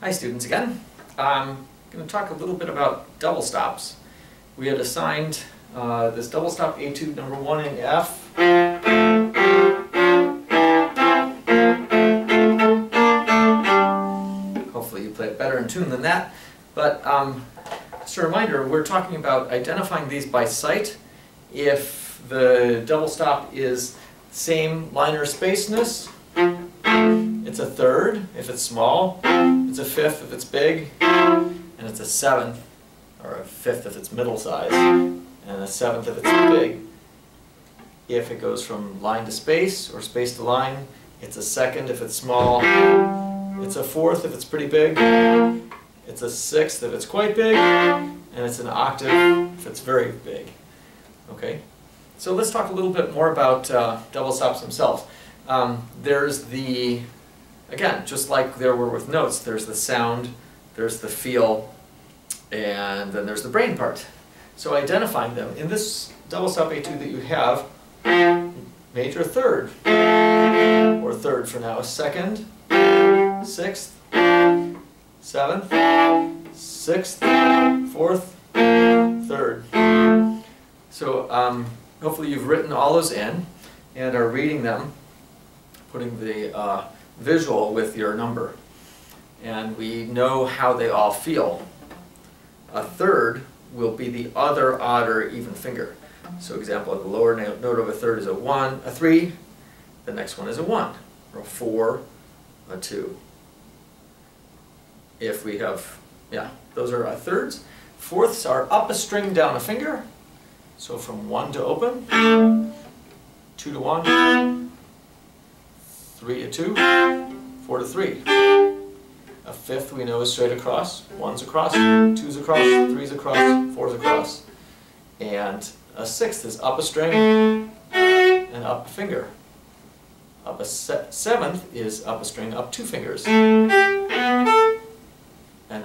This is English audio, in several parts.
Hi students again. I'm going to talk a little bit about double stops. We had assigned this double stop etude number 1 in F. Hopefully you play it better in tune than that. But just a reminder, we're talking about identifying these by sight. If the double stop is same liner spaceness, it's a third if it's small, it's a fifth if it's big, and it's a seventh, or a fifth if it's middle size, and a seventh if it's big. If it goes from line to space, or space to line, it's a second if it's small, it's a fourth if it's pretty big, it's a sixth if it's quite big, and it's an octave if it's very big. Okay? So let's talk a little bit more about double stops themselves. There's the, again, just like there were with notes, there's the sound, there's the feel, and then there's the brain part. So identifying them, in this double stop etude that you have, major third, or third for now, second, sixth, seventh, sixth, fourth, third. So hopefully you've written all those in and are reading them, putting the visual with your number. And we know how they all feel. A third will be the other odd or even finger. So example, the lower note of a third is a 3, the next one is a 1, or a 4, a 2. If we have, those are our thirds. Fourths are up a string, down a finger. So from 1 to open, 2 to 1, 3 to 2, 4 to 3. A fifth we know is straight across, 1's across, 2's across, 3's across, 4's across. And a sixth is up a string and up a finger. Up a seventh is up a string, up 2 fingers. And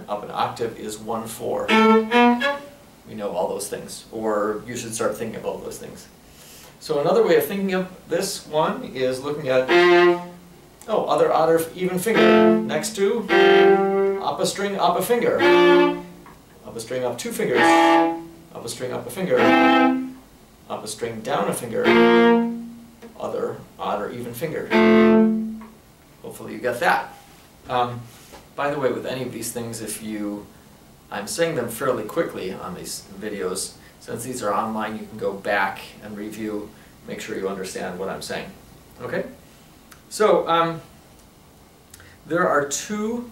up an octave is 1/4. We know all those things, or you should start thinking of all those things. So another way of thinking of this one is looking at, other odd or even finger. Next to, up a string, up a finger. Up a string, up 2 fingers. Up a string, up a finger. Up a string, down a finger. Other odd or even finger. Hopefully you get that. By the way, with any of these things, I'm saying them fairly quickly on these videos. Since these are online, you can go back and review, make sure you understand what I'm saying. Okay? So, there are 2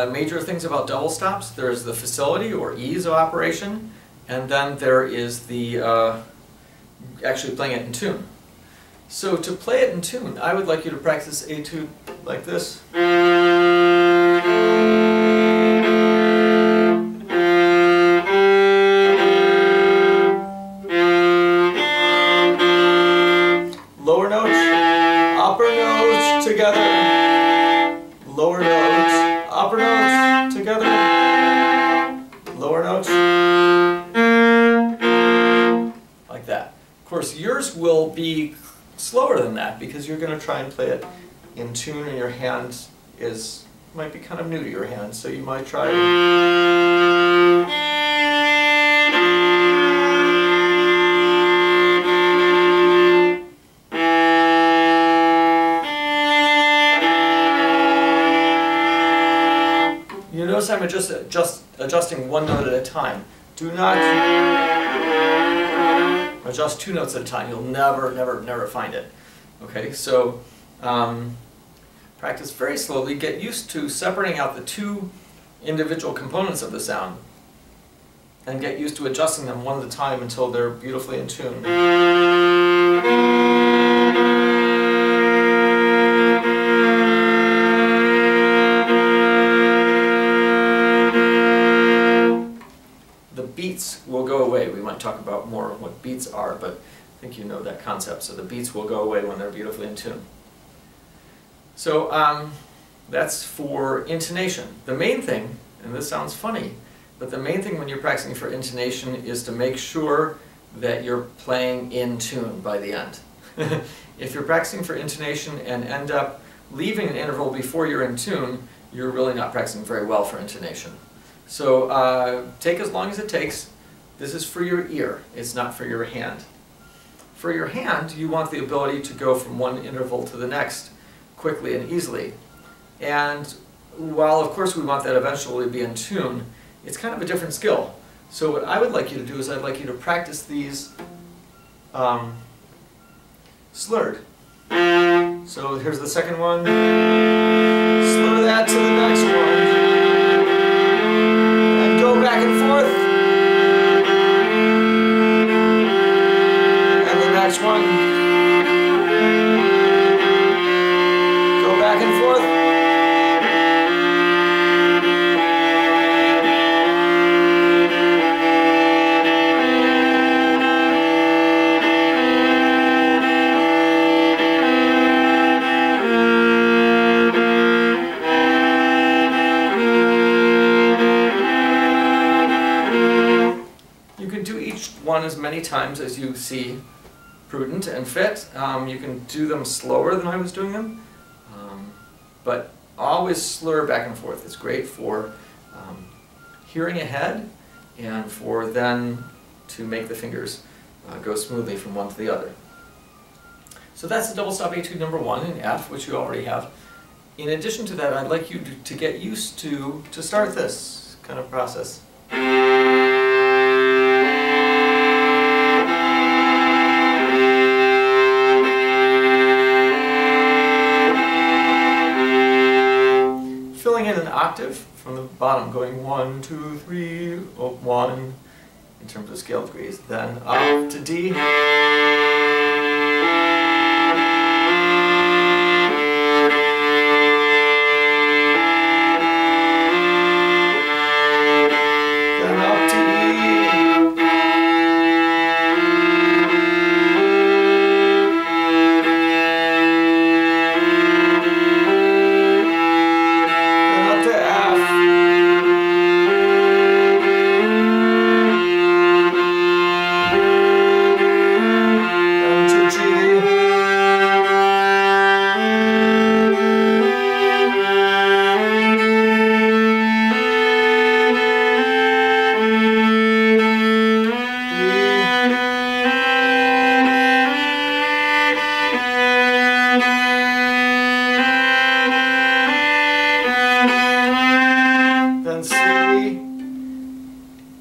major things about double stops. There's the facility or ease of operation, and then there is the actually playing it in tune. So to play it in tune, I would like you to practice etude like this. Lower notes, upper notes together. Lower notes, upper notes together. Lower notes. Like that. Of course, yours will be slower than that because you're going to try and play it in tune, and your hand might be kind of new to your hand, so you might try You notice I'm just adjusting 1 note at a time. Do not adjust 2 notes at a time. You'll never find it. Okay, so practice very slowly. Get used to separating out the 2 individual components of the sound, and get used to adjusting them 1 at a time until they're beautifully in tune. Beats will go away. We might talk about more what beats are, but I think you know that concept. So the beats will go away when they're beautifully in tune. So that's for intonation. The main thing, and this sounds funny, but the main thing when you're practicing for intonation is to make sure that you're playing in tune by the end. If you're practicing for intonation and end up leaving an interval before you're in tune, you're really not practicing very well for intonation. So take as long as it takes. This is for your ear, it's not for your hand. For your hand, you want the ability to go from one interval to the next quickly and easily. And while of course we want that eventually to be in tune, it's kind of a different skill. So what I would like you to do is I'd like you to practice these slurred. So here's the second one. Slur that to the next one. And go back and forth. And the next one. Go back and forth. One as many times as you see prudent and fit. You can do them slower than I was doing them, but always slur back and forth. It's great for hearing ahead and for then to make the fingers go smoothly from one to the other. So that's the double stop etude number 1 in F, which you already have. In addition to that, I'd like you to get used to start this kind of process. In an octave from the bottom, going 1, 2, 3, 1 in terms of scale degrees, then up to D. Then up to E.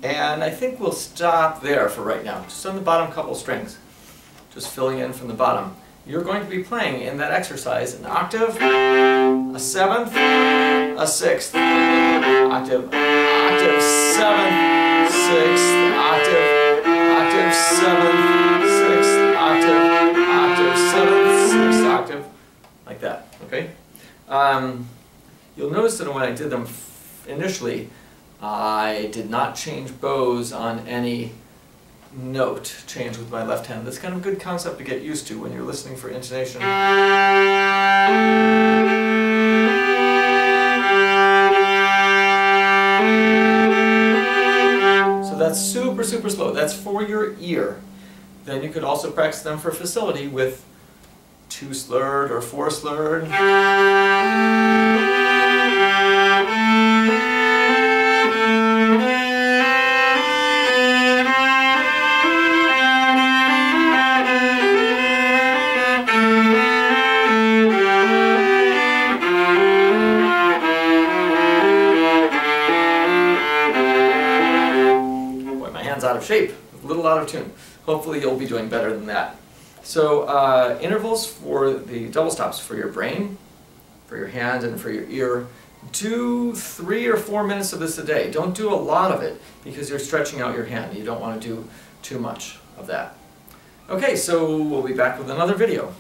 And I think we'll stop there for right now, just on the bottom couple strings, just filling in from the bottom. You're going to be playing in that exercise an octave, a seventh, a sixth, octave, octave, seventh, sixth, octave, octave, seventh, sixth, octave, octave, seventh, sixth, octave, like that, okay? You'll notice that when I did them initially, I did not change bows on any note change with my left hand. That's kind of a good concept to get used to when you're listening for intonation. So that's super, super slow. That's for your ear. Then you could also practice them for facility with 2 slurred or 4 slurred. Out of shape, a little out of tune. Hopefully you'll be doing better than that. So intervals for the double stops for your brain, for your hand, and for your ear. Do 3 or 4 minutes of this a day. Don't do a lot of it because you're stretching out your hand. You don't want to do too much of that. Okay, so we'll be back with another video.